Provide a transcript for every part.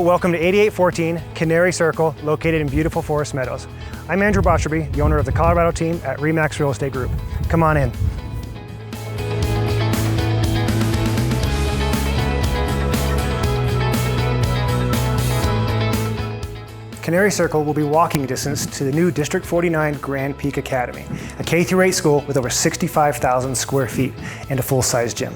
welcome to 8814 Canary Circle, located in beautiful Forest Meadows. I'm Andrew Botcherby, the owner of the Colorado team at RE/MAX Real Estate Group. Come on in. Canary Circle will be walking distance to the new District 49 Grand Peak Academy, a K-8 school with over 65,000 square feet and a full-size gym.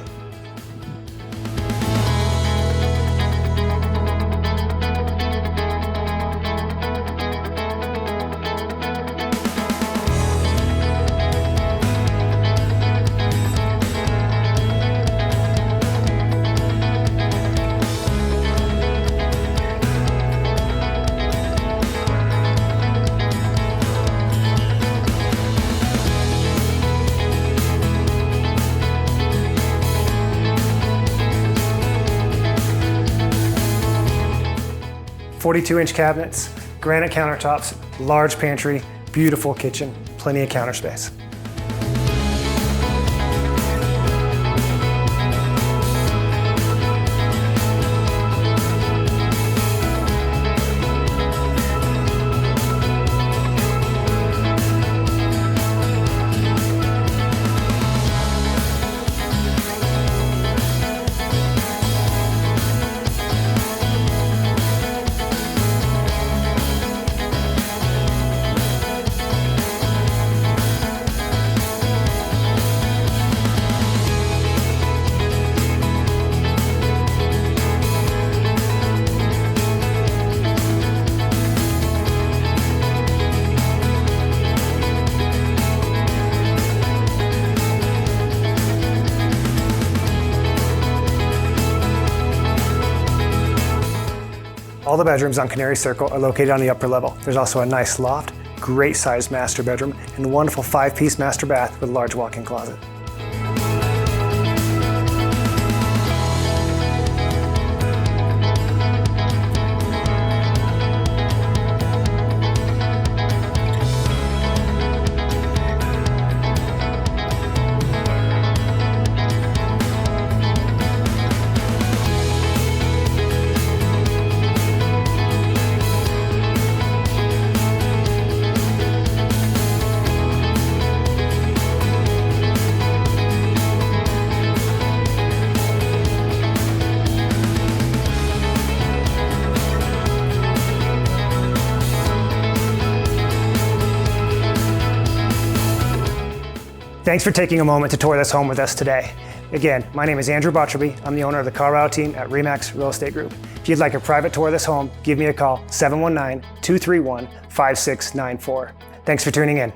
.42-inch cabinets, granite countertops, large pantry, beautiful kitchen, plenty of counter space. All the bedrooms on Canary Circle are located on the upper level. There's also a nice loft, great sized master bedroom, and a wonderful 5-piece master bath with a large walk-in closet. Thanks for taking a moment to tour this home with us today. Again, my name is Andrew Botcherby. I'm the owner of the Colorado team at RE/MAX Real Estate Group. If you'd like a private tour of this home, give me a call, 719-231-5694. Thanks for tuning in.